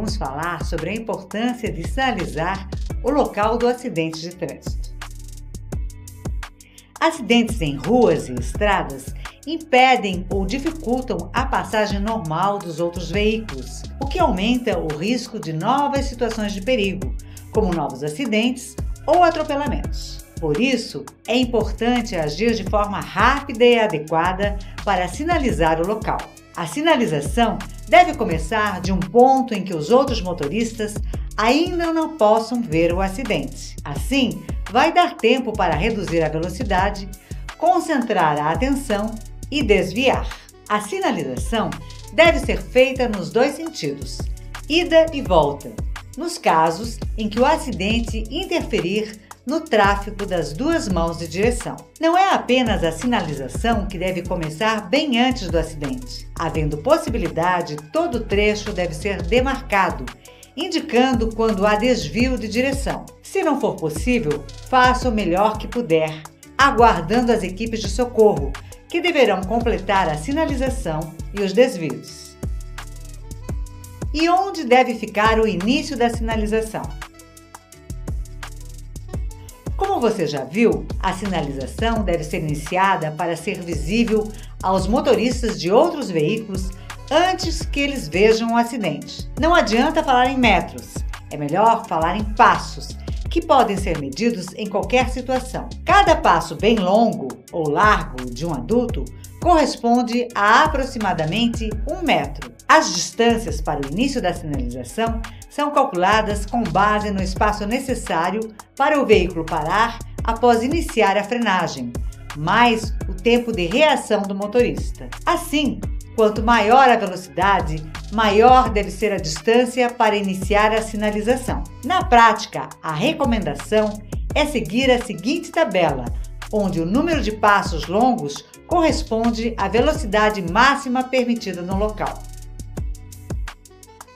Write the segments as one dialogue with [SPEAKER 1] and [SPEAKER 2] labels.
[SPEAKER 1] vamos falar sobre a importância de sinalizar o local do acidente de trânsito. Acidentes em ruas e estradas impedem ou dificultam a passagem normal dos outros veículos, o que aumenta o risco de novas situações de perigo, como novos acidentes ou atropelamentos. Por isso, é importante agir de forma rápida e adequada para sinalizar o local. A sinalização deve começar de um ponto em que os outros motoristas ainda não possam ver o acidente. Assim, vai dar tempo para reduzir a velocidade, concentrar a atenção e desviar. A sinalização deve ser feita nos dois sentidos, ida e volta, nos casos em que o acidente interferir no tráfego das duas mãos de direção. Não é apenas a sinalização que deve começar bem antes do acidente. Havendo possibilidade, todo o trecho deve ser demarcado, indicando quando há desvio de direção. Se não for possível, faça o melhor que puder, aguardando as equipes de socorro, que deverão completar a sinalização e os desvios. E onde deve ficar o início da sinalização? Como você já viu, a sinalização deve ser iniciada para ser visível aos motoristas de outros veículos antes que eles vejam o acidente. Não adianta falar em metros, é melhor falar em passos, que podem ser medidos em qualquer situação. Cada passo bem longo ou largo de um adulto corresponde a aproximadamente 1 metro. As distâncias para o início da sinalização são calculadas com base no espaço necessário para o veículo parar após iniciar a frenagem, mais o tempo de reação do motorista. Assim, quanto maior a velocidade, maior deve ser a distância para iniciar a sinalização. Na prática, a recomendação é seguir a seguinte tabela, onde o número de passos longos corresponde à velocidade máxima permitida no local.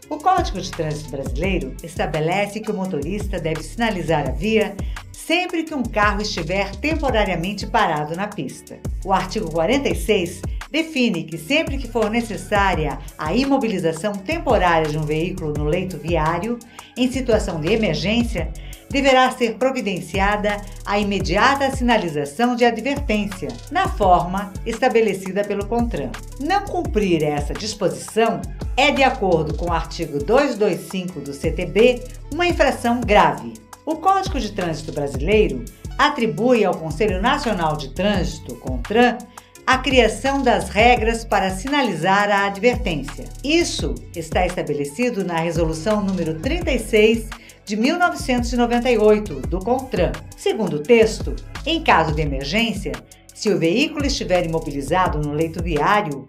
[SPEAKER 1] O Código de Trânsito Brasileiro estabelece que o motorista deve sinalizar a via sempre que um carro estiver temporariamente parado na pista. O artigo 46 define que sempre que for necessária a imobilização temporária de um veículo no leito viário, em situação de emergência, deverá ser providenciada a imediata sinalização de advertência, na forma estabelecida pelo CONTRAN. Não cumprir essa disposição é, de acordo com o artigo 225 do CTB, uma infração grave. O Código de Trânsito Brasileiro atribui ao Conselho Nacional de Trânsito, CONTRAN, a criação das regras para sinalizar a advertência. Isso está estabelecido na Resolução número 36 de 1998 do CONTRAN. Segundo o texto, em caso de emergência, se o veículo estiver imobilizado no leito viário,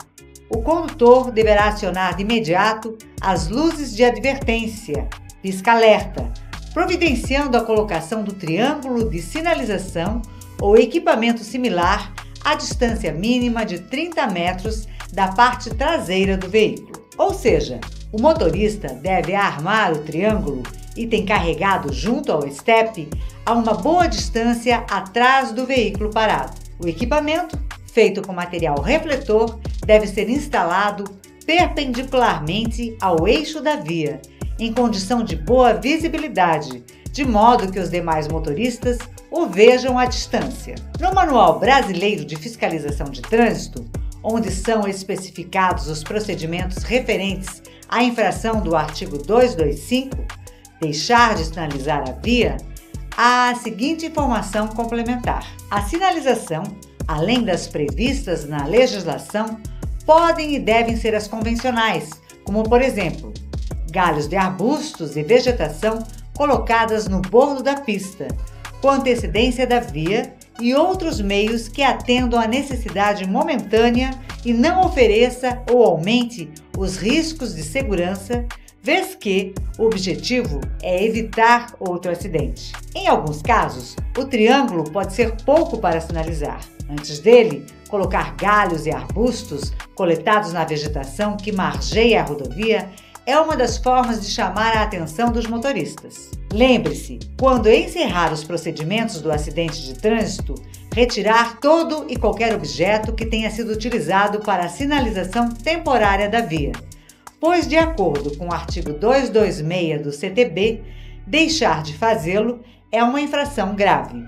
[SPEAKER 1] o condutor deverá acionar de imediato as luzes de advertência, pisca-alerta, providenciando a colocação do triângulo de sinalização ou equipamento similar à distância mínima de 30 metros da parte traseira do veículo. Ou seja, o motorista deve armar o triângulo, item carregado junto ao estepe, a uma boa distância atrás do veículo parado. O equipamento, feito com material refletor, deve ser instalado perpendicularmente ao eixo da via, em condição de boa visibilidade, de modo que os demais motoristas o vejam à distância. No Manual Brasileiro de Fiscalização de Trânsito, onde são especificados os procedimentos referentes à infração do artigo 225, deixar de sinalizar a via, há a seguinte informação complementar. A sinalização, além das previstas na legislação, podem e devem ser as convencionais, como, por exemplo, galhos de arbustos e vegetação colocadas no bordo da pista, com antecedência da via, e outros meios que atendam à necessidade momentânea e não ofereça ou aumente os riscos de segurança, vez que o objetivo é evitar outro acidente. Em alguns casos, o triângulo pode ser pouco para sinalizar. Antes dele, colocar galhos e arbustos coletados na vegetação que margeia a rodovia é uma das formas de chamar a atenção dos motoristas. Lembre-se, quando encerrar os procedimentos do acidente de trânsito, retirar todo e qualquer objeto que tenha sido utilizado para a sinalização temporária da via, pois, de acordo com o artigo 226 do CTB, deixar de fazê-lo é uma infração grave.